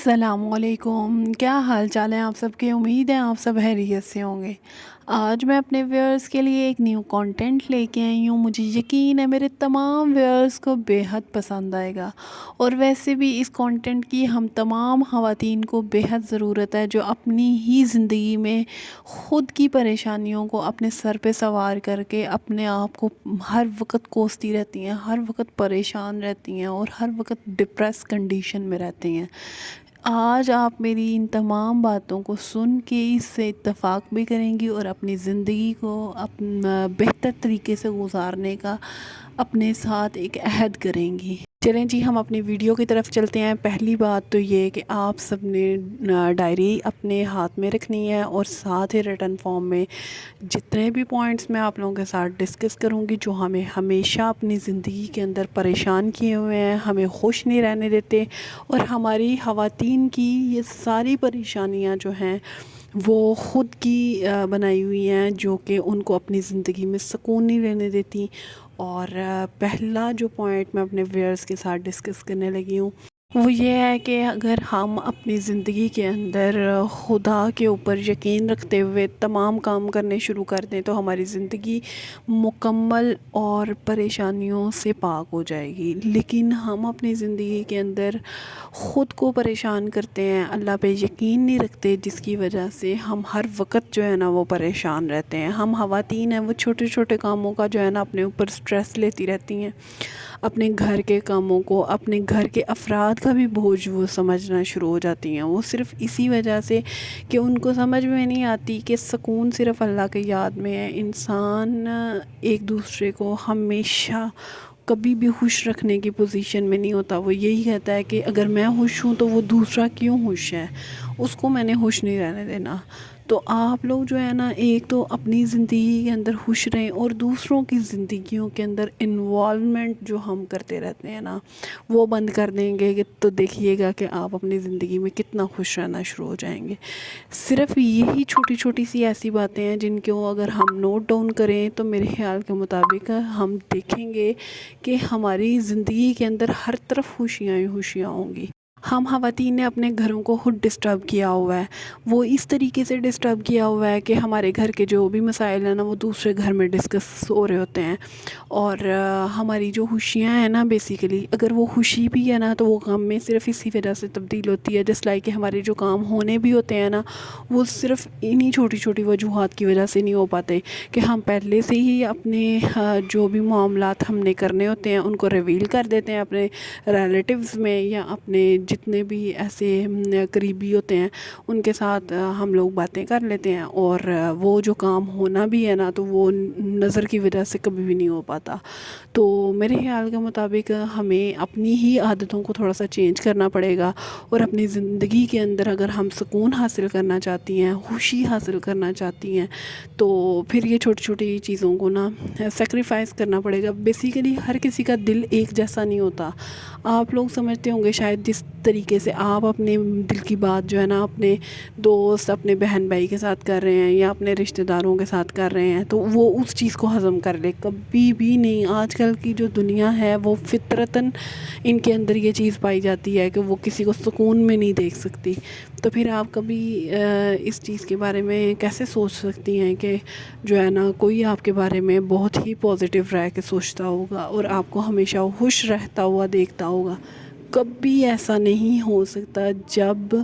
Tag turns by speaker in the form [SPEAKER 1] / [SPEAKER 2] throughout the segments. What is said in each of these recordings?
[SPEAKER 1] السلام علیکم، کیا حال چال ہے آپ سب کے؟ امید ہے آپ سب خیریت سے ہوں گے۔ آج میں اپنے ویورز کے لیے ایک نیو کانٹینٹ لے کے آئی ہوں۔ مجھے یقین ہے میرے تمام ویورز کو بے حد پسند آئے گا، اور ویسے بھی اس کانٹینٹ کی ہم تمام خواتین کو بے حد ضرورت ہے، جو اپنی ہی زندگی میں خود کی پریشانیوں کو اپنے سر پہ سوار کر کے اپنے آپ کو ہر وقت کوستی رہتی ہیں، ہر وقت پریشان رہتی ہیں اور ہر وقت ڈپریس کنڈیشن میں رہتی ہیں۔ آج آپ میری ان تمام باتوں کو سن کے اس سے اتفاق بھی کریں گی اور اپنی زندگی کو اپنا بہتر طریقے سے گزارنے کا اپنے ساتھ ایک عہد کریں گی۔ چلیں جی، ہم اپنی ویڈیو کی طرف چلتے ہیں۔ پہلی بات تو یہ کہ آپ سب نے ڈائری اپنے ہاتھ میں رکھنی ہے، اور ساتھ ہی ریٹن فارم میں جتنے بھی پوائنٹس میں آپ لوگوں کے ساتھ ڈسکس کروں گی، جو ہمیں ہمیشہ اپنی زندگی کے اندر پریشان کیے ہوئے ہیں، ہمیں خوش نہیں رہنے دیتے، اور ہماری خواتین کی یہ ساری پریشانیاں جو ہیں وہ خود کی بنائی ہوئی ہیں، جو کہ ان کو اپنی زندگی میں سکون نہیں رہنے دیتی۔ اور پہلا جو پوائنٹ میں اپنے ویئرز کے ساتھ ڈسکس کرنے لگی ہوں، وہ یہ ہے کہ اگر ہم اپنی زندگی کے اندر خدا کے اوپر یقین رکھتے ہوئے تمام کام کرنے شروع کر دیں تو ہماری زندگی مکمل اور پریشانیوں سے پاک ہو جائے گی۔ لیکن ہم اپنی زندگی کے اندر خود کو پریشان کرتے ہیں، اللہ پہ یقین نہیں رکھتے، جس کی وجہ سے ہم ہر وقت جو ہے نا وہ پریشان رہتے ہیں۔ ہم خواتین ہیں، وہ چھوٹے چھوٹے کاموں کا جو ہے نا اپنے اوپر سٹریس لیتی رہتی ہیں، اپنے گھر کے کاموں کو، اپنے گھر کے افراد کا بھی بوجھ وہ سمجھنا شروع ہو جاتی ہیں۔ وہ صرف اسی وجہ سے کہ ان کو سمجھ میں نہیں آتی کہ سکون صرف اللہ کی یاد میں ہے۔ انسان ایک دوسرے کو ہمیشہ کبھی بھی خوش رکھنے کی پوزیشن میں نہیں ہوتا۔ وہ یہی کہتا ہے کہ اگر میں خوش ہوں تو وہ دوسرا کیوں خوش ہے، اس کو میں نے خوش نہیں رہنے دینا۔ تو آپ لوگ جو ہے نا، ایک تو اپنی زندگی کے اندر خوش رہیں، اور دوسروں کی زندگیوں کے اندر انوالومنٹ جو ہم کرتے رہتے ہیں نا، وہ بند کر دیں گے تو دیکھیے گا کہ آپ اپنی زندگی میں کتنا خوش رہنا شروع ہو جائیں گے۔ صرف یہی چھوٹی چھوٹی سی ایسی باتیں ہیں جن کو اگر ہم نوٹ ڈاؤن کریں تو میرے خیال کے مطابق ہم دیکھیں گے کہ ہماری زندگی کے اندر ہر طرف خوشیاں ہی خوشیاں ہوں گی۔ ہم خواتین نے اپنے گھروں کو خود ڈسٹرب کیا ہوا ہے، وہ اس طریقے سے ڈسٹرب کیا ہوا ہے کہ ہمارے گھر کے جو بھی مسائل ہیں نا وہ دوسرے گھر میں ڈسکس ہو رہے ہوتے ہیں، اور ہماری جو خوشیاں ہیں نا، بیسیکلی اگر وہ خوشی بھی ہے نا تو وہ غم میں صرف اسی وجہ سے تبدیل ہوتی ہے، جس لائک کہ ہمارے جو کام ہونے بھی ہوتے ہیں نا، وہ صرف انہی چھوٹی چھوٹی وجوہات کی وجہ سے نہیں ہو پاتے کہ ہم پہلے سے ہی اپنے جو بھی معاملات ہم نے کرنے ہوتے ہیں ان کو ریویل کر دیتے ہیں اپنے ریلیٹیوز میں، یا اپنے جتنے بھی ایسے قریبی ہوتے ہیں ان کے ساتھ ہم لوگ باتیں کر لیتے ہیں، اور وہ جو کام ہونا بھی ہے نا تو وہ نظر کی وجہ سے کبھی بھی نہیں ہو پاتا۔ تو میرے خیال کے مطابق ہمیں اپنی ہی عادتوں کو تھوڑا سا چینج کرنا پڑے گا، اور اپنی زندگی کے اندر اگر ہم سکون حاصل کرنا چاہتی ہیں، خوشی حاصل کرنا چاہتی ہیں، تو پھر یہ چھوٹی چھوٹی چیزوں کو نا سیکریفائز کرنا پڑے گا۔ بیسیکلی ہر کسی کا دل ایک جیسا نہیں ہوتا۔ آپ لوگ سمجھتے ہوں گے شاید جس طریقے سے آپ اپنے دل کی بات جو ہے نا اپنے دوست، اپنے بہن بھائی کے ساتھ کر رہے ہیں، یا اپنے رشتہ داروں کے ساتھ کر رہے ہیں، تو وہ اس چیز کو ہضم کر لے، کبھی بھی نہیں۔ آج کل کی جو دنیا ہے وہ فطرتاً ان کے اندر یہ چیز پائی جاتی ہے کہ وہ کسی کو سکون میں نہیں دیکھ سکتی۔ تو پھر آپ کبھی اس چیز کے بارے میں کیسے سوچ سکتی ہیں کہ جو ہے نا کوئی آپ کے بارے میں بہت ہی پازیٹیو رہ کے سوچتا ہوگا اور آپ کو ہمیشہ خوش رہتا ہوا دیکھتا ہوگا؟ کبھی ایسا نہیں ہو سکتا۔ جب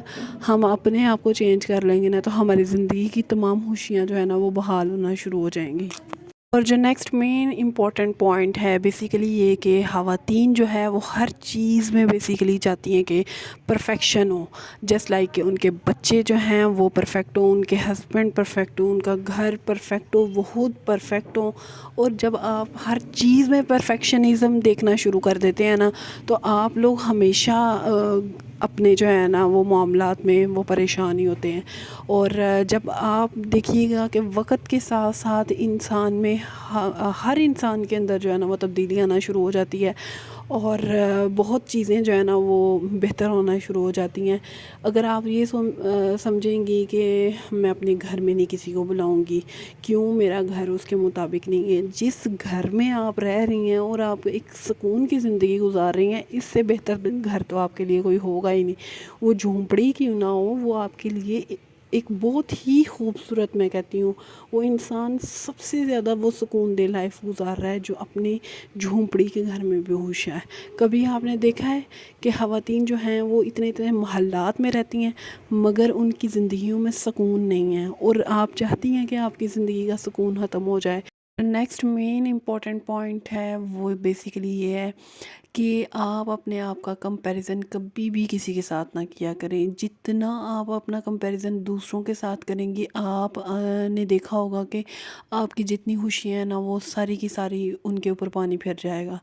[SPEAKER 1] ہم اپنے آپ کو چینج کر لیں گے نا تو ہماری زندگی کی تمام خوشیاں جو ہے نا وہ بحال ہونا شروع ہو جائیں گی۔ اور جو نیکسٹ مین امپورٹنٹ پوائنٹ ہے بیسیکلی یہ کہ خواتین جو ہے وہ ہر چیز میں بیسیکلی چاہتی ہیں کہ پرفیکشن ہو، جسٹ لائک کہ ان کے بچے جو ہیں وہ پرفیکٹ ہوں، ان کے ہسبینڈ پرفیکٹ ہوں، ان کا گھر پرفیکٹ ہو، وہ خود پرفیکٹ ہوں۔ اور جب آپ ہر چیز میں پرفیکشنزم دیکھنا شروع کر دیتے ہیں نا تو آپ لوگ ہمیشہ اپنے جو ہے نا وہ معاملات میں وہ پریشان ہی ہوتے ہیں۔ اور جب آپ دیکھیے گا کہ وقت کے ساتھ ساتھ انسان میں ہر انسان کے اندر جو ہے نا وہ تبدیلی آنا شروع ہو جاتی ہے، اور بہت چیزیں جو ہے نا وہ بہتر ہونا شروع ہو جاتی ہیں۔ اگر آپ یہ سمجھیں گی کہ میں اپنے گھر میں نہیں کسی کو بلاؤں گی، کیوں میرا گھر اس کے مطابق نہیں ہے، جس گھر میں آپ رہ رہی ہیں اور آپ ایک سکون کی زندگی گزار رہی ہیں، اس سے بہتر گھر تو آپ کے لیے کوئی ہوگا ہی نہیں۔ وہ جھونپڑی کیوں نہ ہو، وہ آپ کے لیے ایک بہت ہی خوبصورت، میں کہتی ہوں وہ انسان سب سے زیادہ وہ سکون دہ لائف گزار رہا ہے جو اپنے جھونپڑی کے گھر میں بے ہوش ہے۔ کبھی آپ نے دیکھا ہے کہ خواتین جو ہیں وہ اتنے اتنے محلات میں رہتی ہیں مگر ان کی زندگیوں میں سکون نہیں ہے، اور آپ چاہتی ہیں کہ آپ کی زندگی کا سکون ختم ہو جائے۔ نیکسٹ مین امپورٹنٹ پوائنٹ ہے وہ بیسیکلی یہ ہے کہ آپ اپنے آپ کا کمپیریزن کبھی بھی کسی کے ساتھ نہ کیا کریں۔ جتنا آپ اپنا کمپیریزن دوسروں کے ساتھ کریں گے، آپ نے دیکھا ہوگا کہ آپ کی جتنی خوشیاں ہیں نا وہ ساری کی ساری ان کے اوپر پانی پھر جائے گا،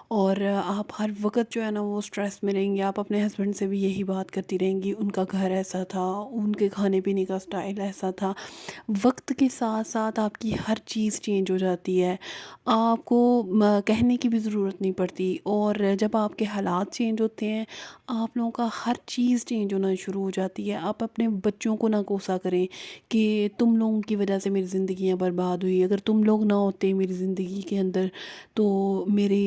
[SPEAKER 1] اور آپ ہر وقت جو ہے نا وہ سٹریس میں رہیں گے۔ آپ اپنے ہسبینڈ سے بھی یہی بات کرتی رہیں گی، ان کا گھر ایسا تھا، ان کے کھانے پینے کا سٹائل ایسا تھا۔ وقت کے ساتھ ساتھ آپ کی ہر چیز چینج ہو جاتی ہے، آپ کو کہنے کی بھی ضرورت نہیں پڑتی، اور جب آپ کے حالات چینج ہوتے ہیں آپ لوگوں کا ہر چیز چینج ہونا شروع ہو جاتی ہے۔ آپ اپنے بچوں کو نہ کوسا کریں کہ تم لوگوں کی وجہ سے میری زندگیاں برباد ہوئی، اگر تم لوگ نہ ہوتے میری زندگی کے اندر تو میرے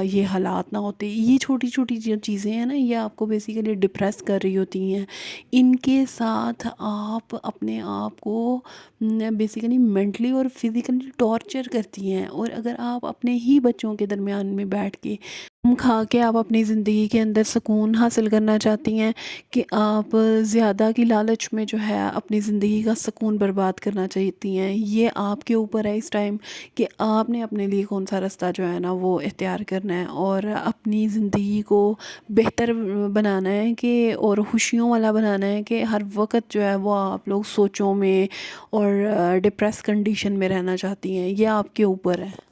[SPEAKER 1] یہ حالات نہ ہوتے۔ یہ چھوٹی چھوٹی جو چیزیں ہیں نا یہ آپ کو بیسیکلی ڈپریس کر رہی ہوتی ہیں، ان کے ساتھ آپ اپنے آپ کو بیسیکلی مینٹلی اور فزیکلی ٹارچر کرتی ہیں۔ اور اگر آپ اپنے ہی بچوں کے درمیان میں بیٹھ کے کھا کے آپ اپنی زندگی کے اندر سکون حاصل کرنا چاہتی ہیں کہ آپ زیادہ کی لالچ میں جو ہے اپنی زندگی کا سکون برباد کرنا چاہتی ہیں، یہ آپ کے اوپر ہے اس ٹائم کہ آپ نے اپنے لیے کون سا راستہ جو ہے نا وہ اختیار کرنا ہے اور اپنی زندگی کو بہتر بنانا ہے کہ اور خوشیوں والا بنانا ہے کہ ہر وقت جو ہے وہ آپ لوگ سوچوں میں اور ڈپریس کنڈیشن میں رہنا چاہتی ہیں۔ یہ آپ کے اوپر ہے۔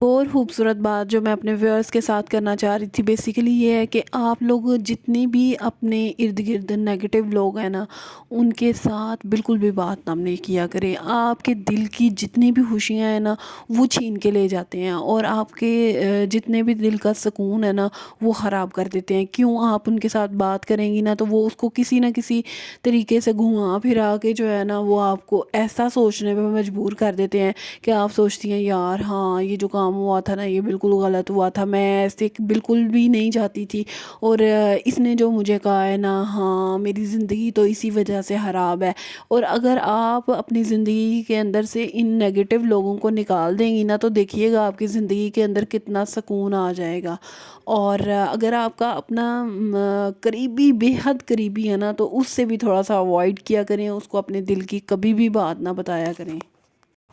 [SPEAKER 1] اور خوبصورت بات جو میں اپنے ویورز کے ساتھ کرنا چاہ رہی تھی بیسیکلی یہ ہے کہ آپ لوگ جتنے بھی اپنے ارد گرد نیگیٹو لوگ ہیں نا ان کے ساتھ بالکل بھی بات نہ نہیں کیا کریں۔ آپ کے دل کی جتنی بھی خوشیاں ہیں نا وہ چھین کے لے جاتے ہیں، اور آپ کے جتنے بھی دل کا سکون ہے نا وہ خراب کر دیتے ہیں۔ کیوں آپ ان کے ساتھ بات کریں گی نا تو وہ اس کو کسی نہ کسی طریقے سے گھما پھرا کے جو ہے نا وہ آپ کو ایسا سوچنے پہ مجبور کر دیتے ہیں کہ آپ سوچتی ہیں یار ہاں یہ جو کام ہوا تھا نا یہ بالکل غلط ہوا تھا، میں ایسے بالکل بھی نہیں چاہتی تھی، اور اس نے جو مجھے کہا ہے نا ہاں میری زندگی تو اسی وجہ سے خراب ہے۔ اور اگر آپ اپنی زندگی کے اندر سے ان نیگیٹو لوگوں کو نکال دیں گی نا تو دیکھیے گا آپ کی زندگی کے اندر کتنا سکون آ جائے گا۔ اور اگر آپ کا اپنا قریبی بے حد قریبی ہے نا تو اس سے بھی تھوڑا سا اوائڈ کیا کریں، اس کو اپنے دل کی کبھی بھی بات نہ بتایا کریں۔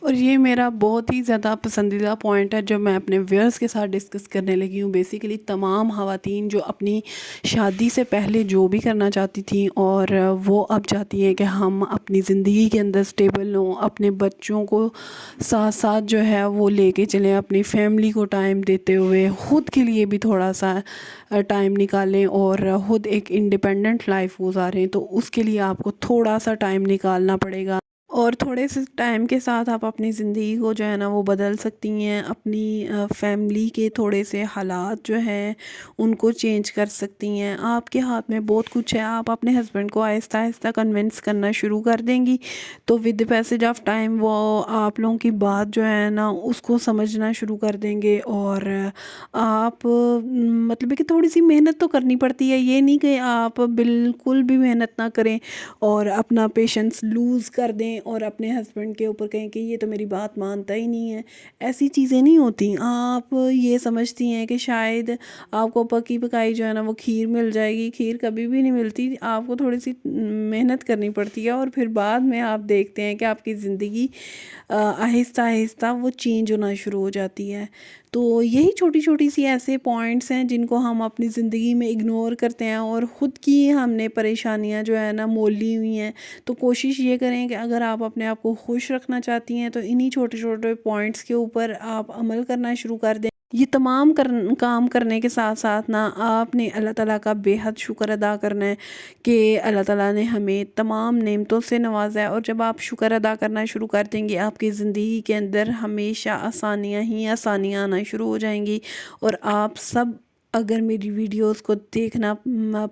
[SPEAKER 1] اور یہ میرا بہت ہی زیادہ پسندیدہ پوائنٹ ہے جو میں اپنے ویئرز کے ساتھ ڈسکس کرنے لگی ہوں۔ بیسیکلی تمام خواتین جو اپنی شادی سے پہلے جو بھی کرنا چاہتی تھیں اور وہ اب چاہتی ہیں کہ ہم اپنی زندگی کے اندر سٹیبل ہوں، اپنے بچوں کو ساتھ ساتھ جو ہے وہ لے کے چلیں، اپنی فیملی کو ٹائم دیتے ہوئے خود کے لیے بھی تھوڑا سا ٹائم نکالیں اور خود ایک انڈیپینڈنٹ لائف گزاریں، تو اس کے لیے آپ کو تھوڑا سا ٹائم نکالنا پڑے گا، اور تھوڑے سے ٹائم کے ساتھ آپ اپنی زندگی کو جو ہے نا وہ بدل سکتی ہیں۔ اپنی فیملی کے تھوڑے سے حالات جو ہیں ان کو چینج کر سکتی ہیں۔ آپ کے ہاتھ میں بہت کچھ ہے، آپ اپنے ہسبینڈ کو آہستہ آہستہ کنونس کرنا شروع کر دیں گی تو with the passage of time وہ آپ لوگوں کی بات جو ہے نا اس کو سمجھنا شروع کر دیں گے، اور آپ مطلب کہ تھوڑی سی محنت تو کرنی پڑتی ہے، یہ نہیں کہ آپ بالکل بھی محنت نہ کریں اور اپنا پیشنس لوز کر دیں اور اپنے ہسبینڈ کے اوپر کہیں کہ یہ تو میری بات مانتا ہی نہیں ہے۔ ایسی چیزیں نہیں ہوتی۔ آپ یہ سمجھتی ہیں کہ شاید آپ کو پکی پکائی جو ہے نا وہ کھیر مل جائے گی، کھیر کبھی بھی نہیں ملتی، آپ کو تھوڑی سی محنت کرنی پڑتی ہے، اور پھر بعد میں آپ دیکھتے ہیں کہ آپ کی زندگی آہستہ آہستہ وہ چینج ہونا شروع ہو جاتی ہے۔ تو یہی چھوٹی چھوٹی سی ایسے پوائنٹس ہیں جن کو ہم اپنی زندگی میں اگنور کرتے ہیں، اور خود کی ہم نے پریشانیاں جو ہے نا مول لی ہوئی ہیں۔ تو کوشش یہ کریں کہ اگر آپ اپنے آپ کو خوش رکھنا چاہتی ہیں تو انہی چھوٹے چھوٹے پوائنٹس کے اوپر آپ عمل کرنا شروع کر دیں۔ یہ تمام کام کرنے کے ساتھ ساتھ نا آپ نے اللہ تعالیٰ کا بے حد شکر ادا کرنا ہے کہ اللہ تعالیٰ نے ہمیں تمام نعمتوں سے نوازا ہے، اور جب آپ شکر ادا کرنا شروع کر دیں گے آپ کی زندگی کے اندر ہمیشہ آسانیاں ہی آسانیاں آنا شروع ہو جائیں گی، اور آپ سب اگر میری ویڈیوز کو دیکھنا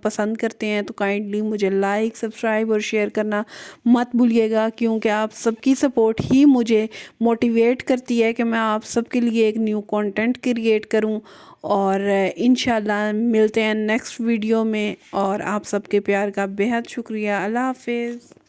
[SPEAKER 1] پسند کرتے ہیں تو کائنڈلی مجھے لائک، سبسکرائب اور شیئر کرنا مت بھولیے گا، کیونکہ آپ سب کی سپورٹ ہی مجھے موٹیویٹ کرتی ہے کہ میں آپ سب کے لیے ایک نیو کنٹینٹ کریٹ کروں۔ اور انشاءاللہ ملتے ہیں نیکسٹ ویڈیو میں، اور آپ سب کے پیار کا بے حد شکریہ۔ اللہ حافظ۔